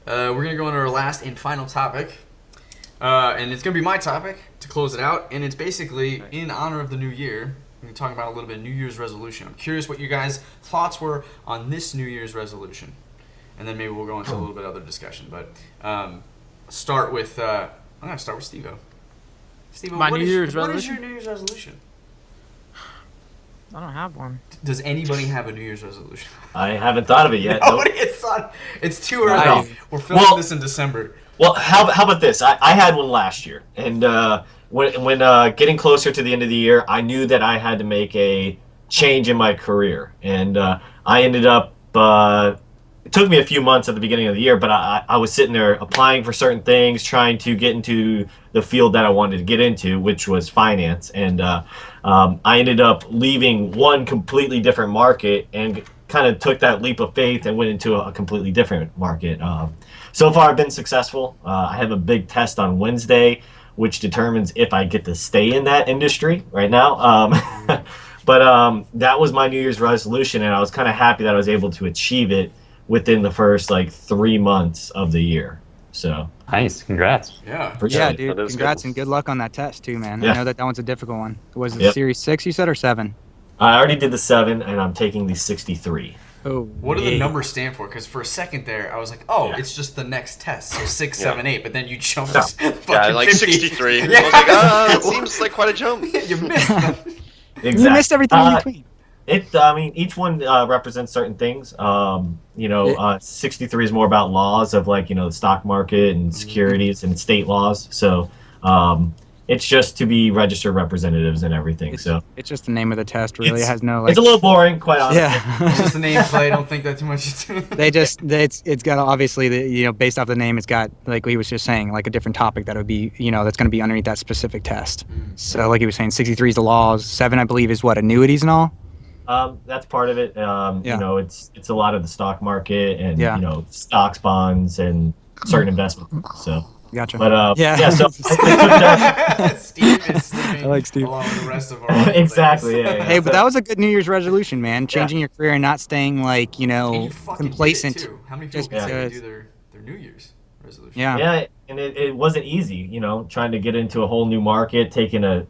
we're going to go on our last and final topic. And it's going to be my topic to close it out. And it's basically in honor of the new year. We're going to talk about a little bit of New Year's resolution. I'm curious what you guys' thoughts were on this New Year's resolution. And then maybe we'll go into a little bit of other discussion. But start with, I'm going to start with Steve-O. Steve-O, what is your New Year's resolution? I don't have one. Does anybody have a New Year's resolution? I haven't thought of it yet. Nobody has thought. It's too early. We're filming this in December. Well, how about this? I had one last year, and when getting closer to the end of the year, I knew that I had to make a change in my career, and I ended up. It took me a few months at the beginning of the year, but I was sitting there applying for certain things, trying to get into the field that I wanted to get into, which was finance, and I ended up leaving one completely different market and kind of took that leap of faith and went into a completely different market. So far, I've been successful. I have a big test on Wednesday, which determines if I get to stay in that industry right now. But that was my New Year's resolution, and I was kind of happy that I was able to achieve it within the first 3 months of the year. So nice, congrats. Yeah, yeah, dude. Congrats and good luck on that test too, man. Yeah. I know that one's a difficult one. Was it Series 6 you said or 7? I already did the 7, and I'm taking the 63. Oh, what do the numbers stand for? Because for a second there, I was like, it's just the next test, so 6, 7, 8. But then you jumped. Yeah, like 50. 63. Yeah. I was like, it seems like quite a jump. You missed them. Exactly. You missed everything in between. Each one represents certain things. 63 is more about laws of the stock market and securities and state laws. So it's just to be registered representatives and everything. It's just the name of the test. Really, it has no. It's a little boring, quite honestly. Yeah, it's just the nameplate. Don't think that too much. It's got obviously based off the name, it's got like he was just saying a different topic that would be that's going to be underneath that specific test. So like he was saying, 63 is the laws. 7 I believe is what, annuities and all. That's part of it. It's a lot of the stock market and stocks, bonds, and certain investments. So gotcha. But so Steve is sleeping. I like Steve. Along with the rest of our exactly. Yeah. Hey, but that was a good New Year's resolution, man. Changing your career and not staying and you complacent. did it too. How many people can do their New Year's resolution? Yeah, and it wasn't easy. Trying to get into a whole new market, taking a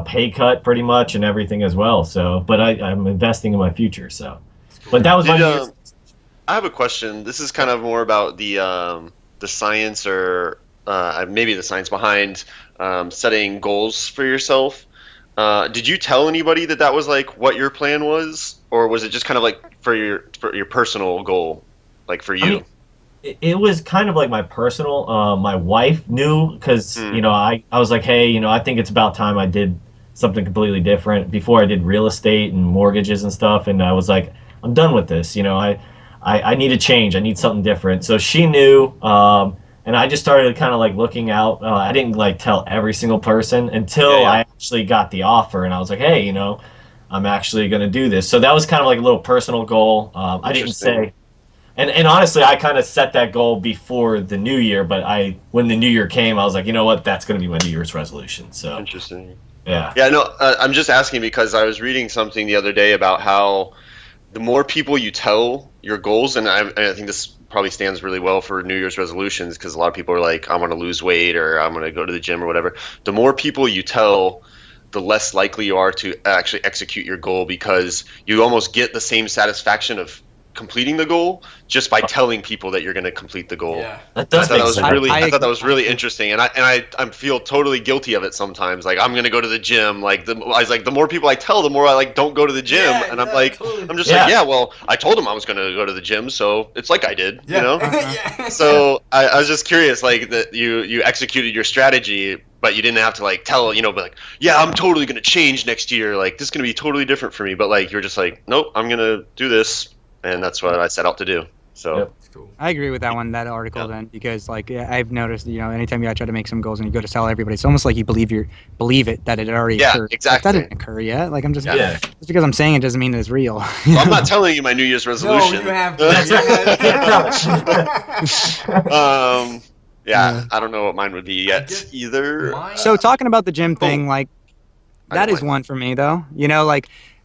pay cut pretty much and everything as well. So, but I'm investing in my future. So, but that was my. I have a question. This is kind of more about the science or maybe the science behind setting goals for yourself. Did you tell anybody that was what your plan was, or was it just kind of for your personal goal, for you? I mean, it was kind of my personal. My wife knew because I was like, hey, I think it's about time I did something completely different. Before I did real estate and mortgages and stuff, and I was like, I'm done with this. I need a change. I need something different. So she knew, and I just started kind of looking out. I didn't tell every single person until I actually got the offer, and I was like, hey, I'm actually going to do this. So that was kind of a little personal goal. I didn't say. And honestly, I kind of set that goal before the new year, but when the new year came, I was like, you know what, that's going to be my New Year's resolution. So interesting. Yeah. Yeah, no, I'm just asking because I was reading something the other day about how the more people you tell your goals, and I think this probably stands really well for New Year's resolutions because a lot of people are like, I want to lose weight or I'm going to go to the gym or whatever. The more people you tell, the less likely you are to actually execute your goal because you almost get the same satisfaction of completing the goal just by telling people that you're going to complete the goal. Yeah. That does make sense. I thought that was really interesting, and I feel totally guilty of it sometimes. I'm going to go to the gym. I was like, the more people I tell, the more I don't go to the gym, and I'm like, totally. I'm just well, I told him I was going to go to the gym, so it's like I did, Yeah. So I was just curious, that you executed your strategy. But you didn't have to tell, I'm totally going to change next year. This is going to be totally different for me. But you're just nope, I'm going to do this. And that's what I set out to do. So That's cool. I agree with that article then, because I've noticed, anytime I try to make some goals and you go to tell everybody, it's almost like you believe it that it already occurred. Yeah, exactly. That didn't occur yet. I'm just just because I'm saying it doesn't mean it's real. Well, I'm not telling you my New Year's resolution. No, you have to. Yeah, I don't know what mine would be yet either. So talking about the gym thing, that is one for me though.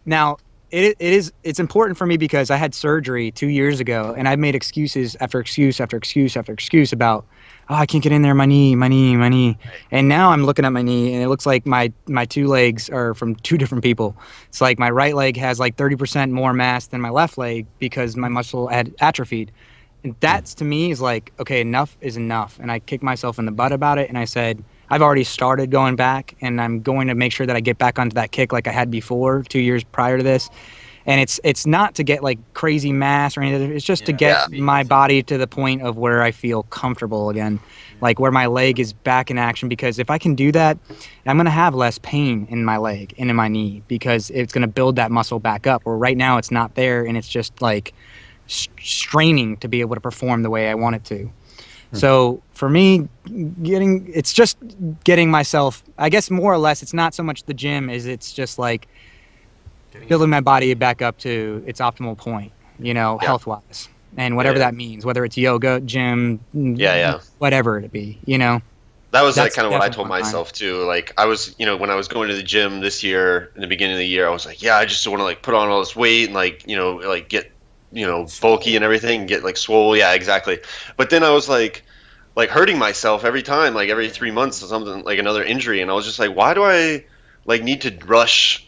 Now it's important for me because I had surgery 2 years ago, and I made excuses after excuse after excuse after excuse about, oh, I can't get in there, my knee. And now I'm looking at my knee, and it looks like my two legs are from two different people. It's like my right leg has like 30% more mass than my left leg because my muscle had atrophied. And that's, to me, is like, okay, enough is enough. And I kicked myself in the butt about it, and I said, I've already started going back, and I'm going to make sure that I get back onto that kick like I had before 2 years prior to this. And it's not to get like crazy mass or anything. It's just to get my body to the point of where I feel comfortable again, like where my leg is back in action. Because if I can do that, I'm going to have less pain in my leg and in my knee because it's going to build that muscle back up. Where right now it's not there, and it's just like straining to be able to perform the way I want it to. So for me, it's just getting myself, I guess more or less, it's not so much the gym as it's just like building my body back up to its optimal point, health-wise. And whatever that means, whether it's yoga, gym, whatever it be, That was like kind of what I told myself too. Like I was, when I was going to the gym this year, in the beginning of the year, I was like, I just want to like put on all this weight and like, like get, bulky and everything, get like swole. Yeah, exactly. But then I was like hurting myself every time, like every 3 months or something, like another injury. And I was just like, why do I like need to rush,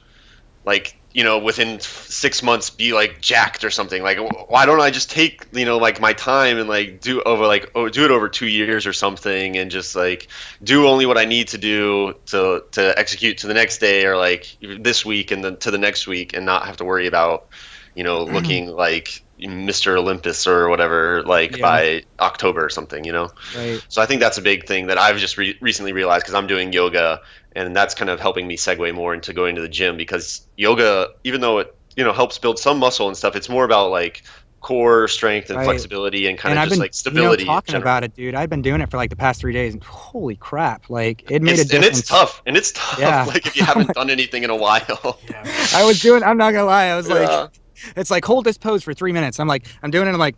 like, within 6 months be like jacked or something? Like, why don't I just take, like my time and like do it over 2 years or something, and just like do only what I need to do to execute to the next day, or like this week and then to the next week, and not have to worry about, looking like Mr. Olympus or whatever, like by October or something, Right. So I think that's a big thing that I've just recently realized, because I'm doing yoga, and that's kind of helping me segue more into going to the gym, because yoga, even though it, helps build some muscle and stuff, it's more about like core strength and flexibility and kind of just like stability. Talking about it, dude, I've been doing it for like the past 3 days, and holy crap, like it made a difference. And it's tough. Yeah. Like if you haven't done anything in a while. I'm not gonna lie, I was like, it's like, hold this pose for 3 minutes. I'm doing it. I'm like,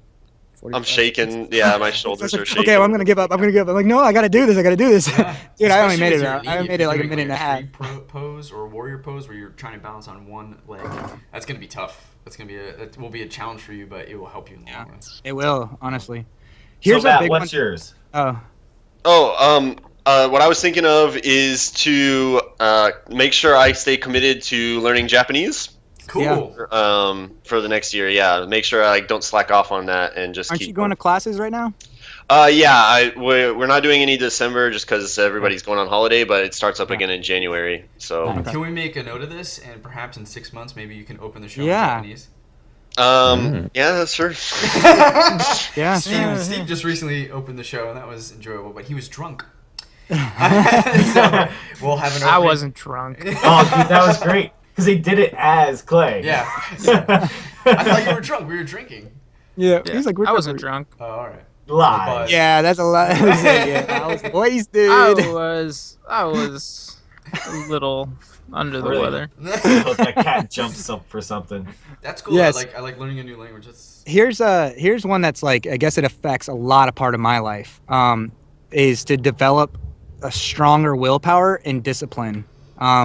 I'm shaking. Yeah, my shoulders are shaking. Okay, well, I'm gonna give up. I'm like, no, I gotta do this. Yeah. Dude, I only made it out. I made it like a minute and a half. Pose or warrior pose where you're trying to balance on one leg. That's gonna be tough. That will be a challenge for you, but it will help you in the long run. It will, honestly. Here's Matt, what's yours? What I was thinking of is to make sure I stay committed to learning Japanese. Cool. For the next year, make sure I don't slack off on that and just. Aren't you going to classes right now? We're not doing any December just because everybody's going on holiday, but it starts up again in January. So can we make a note of this, and perhaps in 6 months maybe you can open the show in Japanese? Yeah, sure. Steve just recently opened the show, and that was enjoyable, but he was drunk. So we'll have an opening. I wasn't drunk. Oh, dude, that was great. Because they did it as Clay. Yeah. I thought you were drunk. We were drinking. Yeah. He's like, I wasn't drunk. Oh, all right. Lie. Yeah, that's a lie. I was wasted. I was a little under the weather. I hope that cat jumps up for something. That's cool. Yes. I like learning a new language. Here's one that's like, I guess it affects a lot of part of my life. Is to develop a stronger willpower and discipline.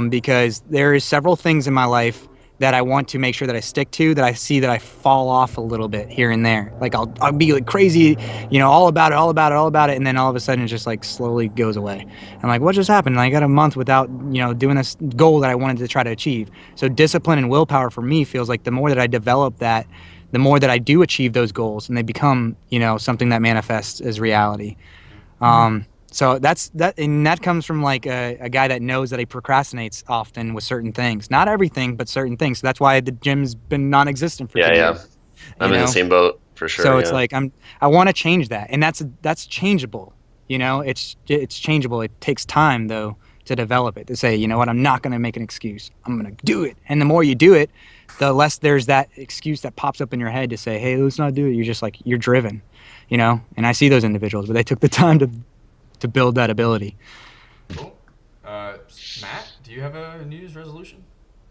Because there is several things in my life that I want to make sure that I stick to, that I see that I fall off a little bit here and there. Like I'll be like crazy, all about it. And then all of a sudden it just like slowly goes away. I'm like, what just happened? And I got a month without, doing this goal that I wanted to try to achieve. So discipline and willpower for me feels like the more that I develop that, the more that I do achieve those goals, and they become, something that manifests as reality. So and that comes from like a guy that knows that he procrastinates often with certain things. Not everything, but certain things. So that's why the gym's been non-existent for 2 years. I'm in the same boat for sure. So it's like I want to change that, and that's changeable. It's changeable. It takes time though to develop it. To say, you know what, I'm not going to make an excuse. I'm going to do it. And the more you do it, the less there's that excuse that pops up in your head to say, hey, let's not do it. You're just like, you're driven. And I see those individuals, but they took the time to build that ability. Cool. Matt, do you have a New Year's resolution?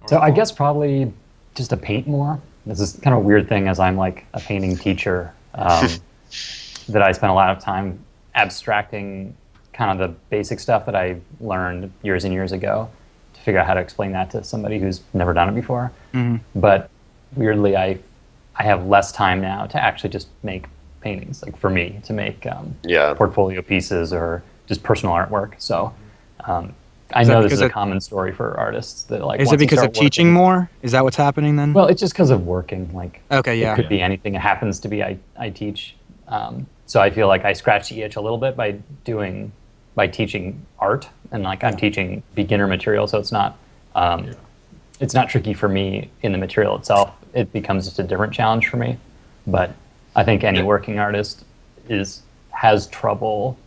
So I guess probably just to paint more. This is kind of a weird thing, as I'm like a painting teacher, that I spend a lot of time abstracting kind of the basic stuff that I learned years and years ago to figure out how to explain that to somebody who's never done it before. Mm-hmm. But weirdly I have less time now to actually just make paintings, like for me to make portfolio pieces or just personal artwork. So I know this is a common story for artists that like. Is it because of teaching more? Is that what's happening then? Well, it's just because of working. Like, okay, yeah, it could be anything. It happens to be I teach, so I feel like I scratch the itch a little bit by teaching art, and like I'm teaching beginner material, so it's not tricky for me in the material itself. It becomes just a different challenge for me. But I think any working artist has trouble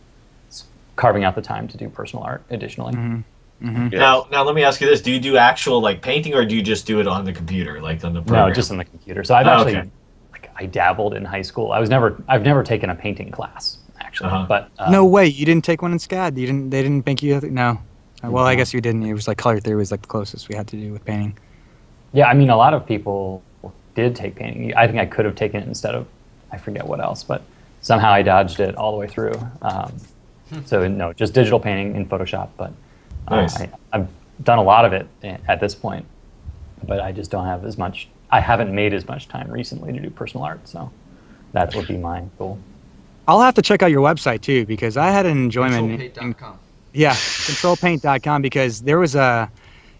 carving out the time to do personal art additionally. Now let me ask you this: do you do actual like painting, or do you just do it on the computer, like on the program? No, just on the computer. So I've actually I dabbled in high school. I've never taken a painting class actually, but no way, you didn't take one in SCAD. They didn't think you. No, well, I guess you didn't. It was like color theory was like the closest we had to do with painting. Yeah, I mean, a lot of people did take painting. I think I could have taken it instead of, I forget what else, but somehow I dodged it all the way through. So no, just digital painting in Photoshop. But nice. I've done a lot of it at this point, but I just don't have as much. I haven't made as much time recently to do personal art, so that would be my goal. I'll have to check out your website too, because I had an enjoyment. Controlpaint.com. Yeah, controlpaint.com, because there was I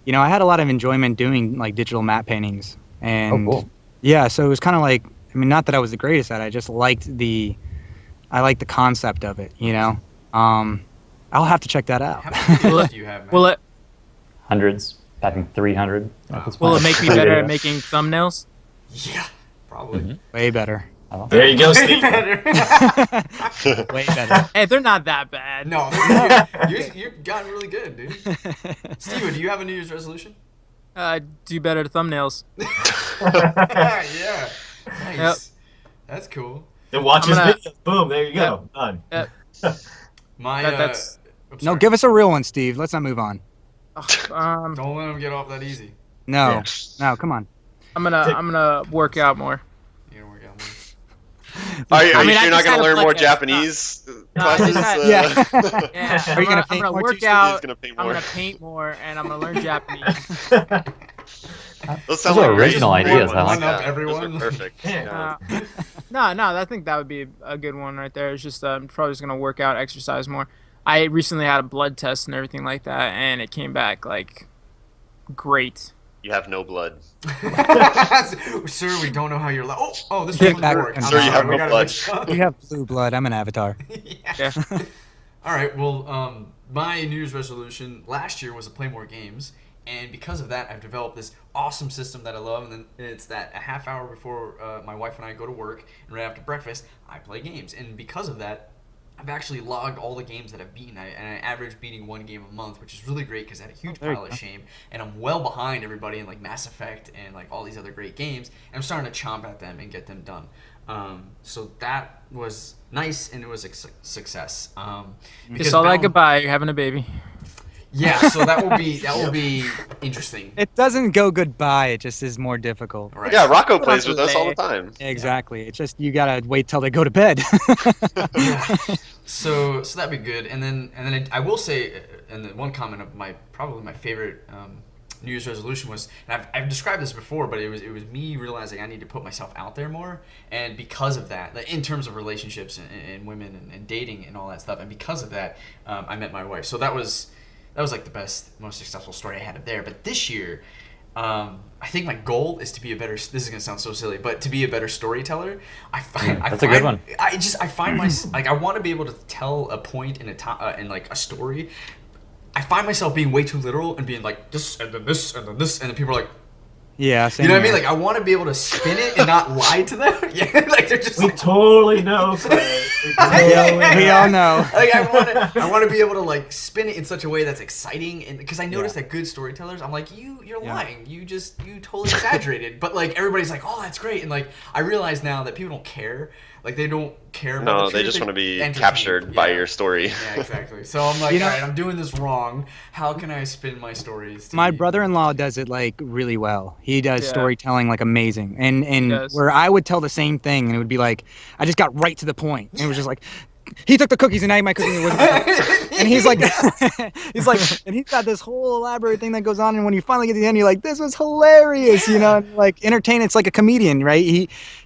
had a lot of enjoyment doing like digital matte paintings, and cool. Yeah, so it was kind of like, I mean, not that I was the greatest at it, I just liked the concept of it, you know. I'll have to check that out. How many videos do you have, man? Hundreds, I think 300. Will it make me better at making thumbnails? Yeah, probably. Way better. There you go, Steve. Way better. Hey, they're not that bad. No, you've gotten really good, dude. Steven, do you have a New Year's resolution? Do better at thumbnails. Yeah. Nice. Yep. That's cool. Then watch his videos. Boom, there you go. Done. No, give us a real one, Steve. Let's not move on. Don't let him get off that easy. No, come on. I'm gonna work out more. You gonna work out more? Are you sure you're not going to learn more Japanese classes? Yeah. Are you gonna paint I'm gonna more work too? out. Gonna paint I'm more. gonna paint more, and I'm gonna learn Japanese. Those sound Those are like original great ideas. I ones. like that. Those Everyone. are perfect. Yeah. No, I think that would be a good one right there. It's just I'm probably just gonna work out, exercise more. I recently had a blood test and everything like that, and it came back like great. You have no blood. Sir, we don't know how you're. This Get doesn't back- work. I'm Sir, you have We no gotta blood. mix up. You have blue blood. I'm an avatar. Yeah. All right. Well, my New Year's resolution last year was to play more games, and because of that, I've developed this awesome system that I love. And then it's that a half hour before my wife and I go to work, and right after breakfast, I play games. And because of that, I've actually logged all the games that I've beaten, and I average beating one game a month, which is really great because I had a huge pile of shame, and I'm well behind everybody in like Mass Effect and like all these other great games, and I'm starting to chomp at them and get them done. So that was nice, and it was a success. Kiss all that goodbye. You're having a baby. Yeah, so that will be interesting. It doesn't go goodbye. It just is more difficult. Right. Yeah, Rocco plays with us all the time. Exactly. It's just you gotta wait till they go to bed. Yeah. So that'd be good. And then I will say, and then one comment of probably my favorite New Year's resolution was, and I've described this before, but it was me realizing I need to put myself out there more, and because of that, like, in terms of relationships and women and dating and all that stuff, and because of that, I met my wife. So that was like the best, most successful story I had there. But this year, I think my goal is to be a better. This is gonna sound so silly, but to be a better storyteller. That's a good one. I find myself like I want to be able to tell a point in in like a story. I find myself being way too literal and being like this and then this and then this, and then people are like, Yeah, same you know what I here. mean? Like I want to be able to spin it and not lie to them. Yeah, like they're just We like, totally know, Clay. We all know. like I want to be able to like spin it in such a way that's exciting, and because I noticed that good storytellers, I'm like, you're lying. You totally exaggerated. But like everybody's like, oh, that's great, and like I realize now that people don't care. Like they don't care about No, the they truth. just want to be entertained. captured by Yeah. your story. Yeah, exactly. So I'm like, You know- all right, I'm doing this wrong. How can I spin my stories? To My be- brother-in-law does it like really well. He does Yeah. storytelling like amazing. And does. where I would tell the same thing and it would be like I just got right to the point. And it was just like he took the cookies and now my cookies wasn't and he's like, and he's got this whole elaborate thing that goes on. And when you finally get to the end, you're like, this was hilarious, you know, and like entertain. It's like a comedian, right?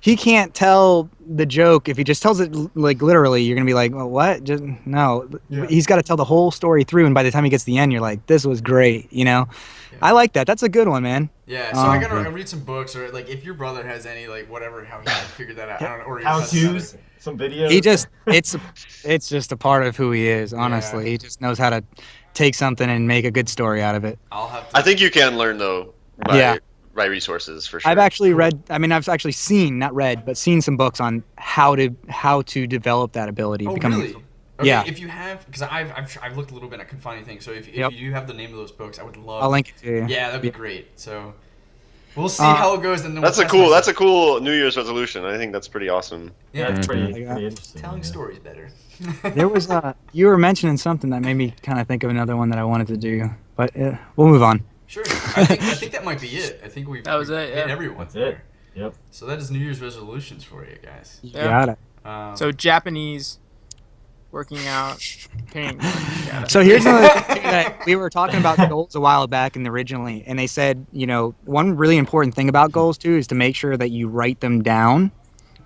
He can't tell the joke. If he just tells it like literally, you're going to be like, well, what? Just no, he's got to tell the whole story through. And by the time he gets to the end, you're like, this was great, you know? Yeah. I like that. That's a good one, man. Yeah, so I gotta read some books, or like if your brother has any like whatever, how he figured that out. I don't know, or how-tos, some videos. He just it's just a part of who he is. Honestly, he just knows how to take something and make a good story out of it. I think you can learn though. By resources for sure. I've actually read. I mean, I've actually seen, not read, but seen some books on how to develop that ability. Oh, really? Okay, yeah. If you have, because I've looked a little bit, I couldn't find anything. So if you do have the name of those books, I would love. I'll link it to you. Yeah, that'd be great. So we'll see how it goes, and then that's a cool New Year's resolution. I think that's pretty awesome. Yeah, it's pretty interesting. Telling stories better. There was you were mentioning something that made me kind of think of another one that I wanted to do, but we'll move on. Sure. I think that might be it. I think we've hit everyone. That's it. Yep. So that is New Year's resolutions for you guys. You got it. So Japanese, working out, painting. So here's another thing that we were talking about goals a while back originally, and they said, you know, one really important thing about goals too is to make sure that you write them down,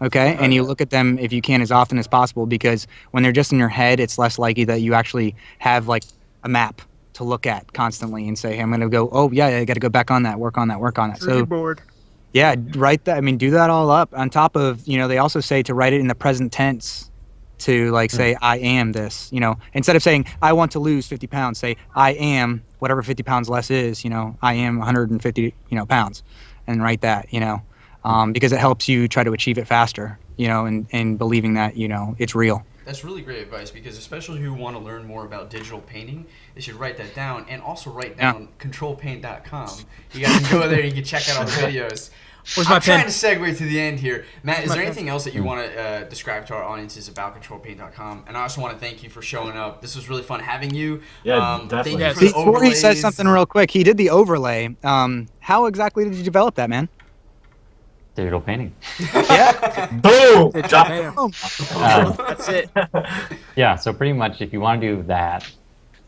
okay, and you look at them if you can as often as possible, because when they're just in your head, it's less likely that you actually have like a map to look at constantly and say, hey, I'm going to go, oh yeah, I got to go back on that, work on that. So board. Yeah, write that. I mean, do that all up on top of, you know, they also say to write it in the present tense, to like say, I am this, you know, instead of saying, I want to lose 50 pounds, say, I am whatever 50 pounds less is, you know, I am 150, pounds, and write that, you know, because it helps you try to achieve it faster, you know, and believing that, you know, it's real. That's really great advice, because especially if you want to learn more about digital painting, they should write that down, and also write down controlpaint.com. You guys can go there and you can check out all the videos. I'm trying to segue to the end here. Matt, is there anything else that you want to describe to our audiences about controlpaint.com? And I also want to thank you for showing up. This was really fun having you. Yeah, definitely. Thank you for Before he says something real quick, he did the overlay. How exactly did you develop that, man? Digital painting. Yeah. Boom! That's it. Yeah, so pretty much if you want to do that,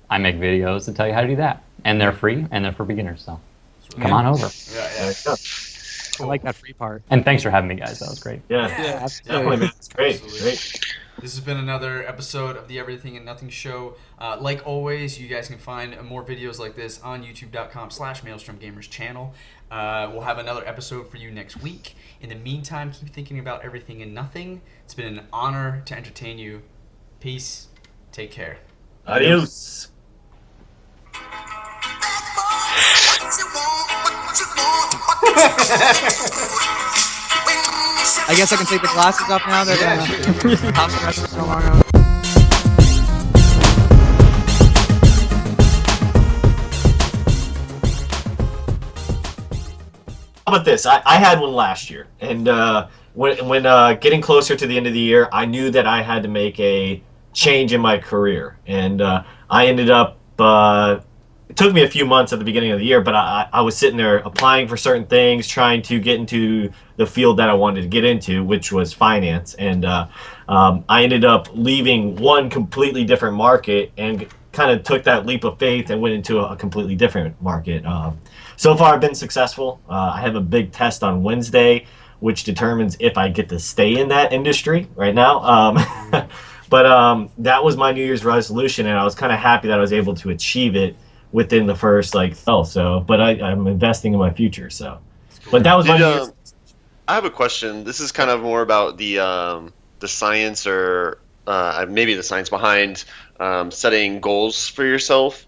I make videos to tell you how to do that. And they're free, and they're for beginners, so come on over. Yeah. I like that free part. And thanks for having me, guys. That was great. Yeah, definitely, man. It's great. Absolutely. Great. This has been another episode of the Everything and Nothing Show. Like always, you guys can find more videos like this on youtube.com/MaelstromGamers channel. We'll have another episode for you next week. In the meantime, keep thinking about everything and nothing. It's been an honor to entertain you. Peace. Take care. Adios. I guess I can take the glasses off now. So long ago. How about this? I had one last year, and when getting closer to the end of the year, I knew that I had to make a change in my career, and I ended up. It took me a few months at the beginning of the year, but I was sitting there applying for certain things, trying to get into the field that I wanted to get into, which was finance, and I ended up leaving one completely different market and kind of took that leap of faith and went into a completely different market. So far, I've been successful. I have a big test on Wednesday, which determines if I get to stay in that industry right now. But that was my New Year's resolution, and I was kind of happy that I was able to achieve it within the first but I'm investing in my future, so. But that was my New Year's. I have a question. This is kind of more about the science, or maybe the science behind setting goals for yourself.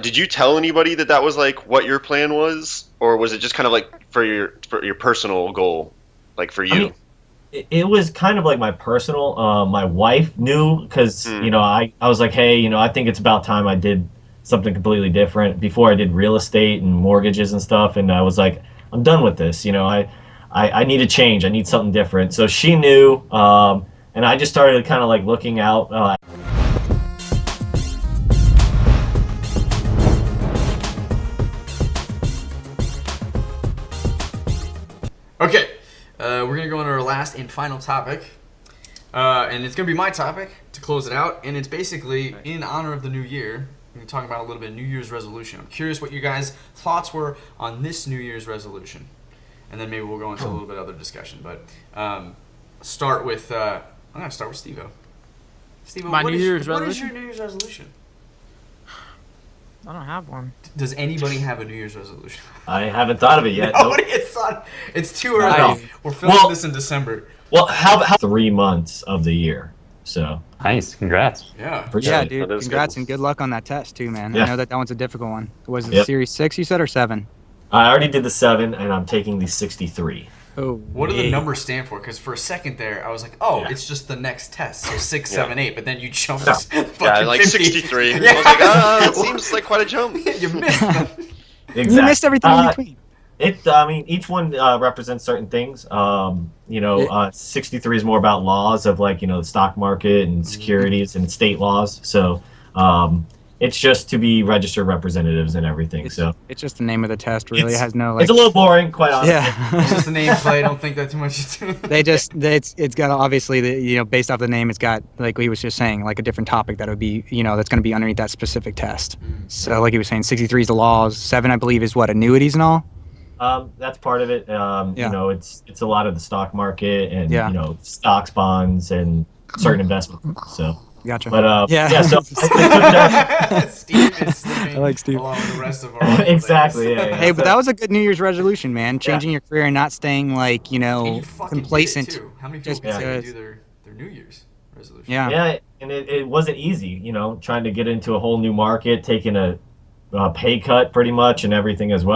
Did you tell anybody that was like what your plan was, or was it just kind of like for your personal goal, like for you? I mean, it was kind of like my personal. My wife knew, because I was like, hey, I think it's about time I did something completely different. Before I did real estate and mortgages and stuff, and I was like, I'm done with this. I need a change. I need something different. So she knew, and I just started kind of like looking out. Okay, we're going to go on to our last and final topic. And it's going to be my topic to close it out. And it's basically in honor of the new year. We're talking about a little bit New Year's resolution. I'm curious what you guys' thoughts were on this New Year's resolution. And then maybe we'll go into a little bit other discussion. But start with, I'm going to start with Steve-O. Steve-O, My what New is Year's your resolution? New Year's resolution? I don't have one. Does anybody have a New Year's resolution? I haven't thought of it yet. Nobody has thought. It's too early. No. We're filming Well- this in December. Well, how 3 months of the year? So Nice, congrats. Yeah. appreciate Yeah, it. dude. That is Congrats good. and good luck on that test too, man. Yeah. I know that one's a difficult one. Was it Yep. Series 6 you said or 7? I already did the 7, and I'm taking the 63. Oh. What do the Yeah. numbers stand for? Because for a second there, I was like, oh, Yeah. it's just the next test. So 6, Yeah. 7, 8. But then you jumped. No. Yeah, like 50. 63. Yeah. I was like, that seems like quite a jump. You missed them. Exactly. You missed everything in between. I mean, each one represents certain things. 63 is more about laws of the stock market and securities and state laws. So it's just to be registered representatives and everything. It's just the name of the test, really. It It's- has no it's a little boring, quite honestly. It's just Yeah. a name play. Don't think that too much. It's got obviously based off the name, it's got, like he was just saying, like a different topic that would be that's going to be underneath that specific test. So like he was saying, 63 is the laws. 7 I believe is what, annuities and all. That's part of it. Yeah. It's a lot of the stock market and Yeah. stocks, bonds, and certain investments. So, Gotcha. but Yeah. So I took that. Steve is sleeping I like Steve. along with the rest of our Exactly. Yeah, yeah. Hey, but So- that was a good New Year's resolution, man. Changing your career and not staying And you fucking complacent. did it too. How many people just can say they because- do their New Year's resolution? Yeah. Yeah, and it wasn't easy, trying to get into a whole new market, taking a pay cut pretty much and everything as well.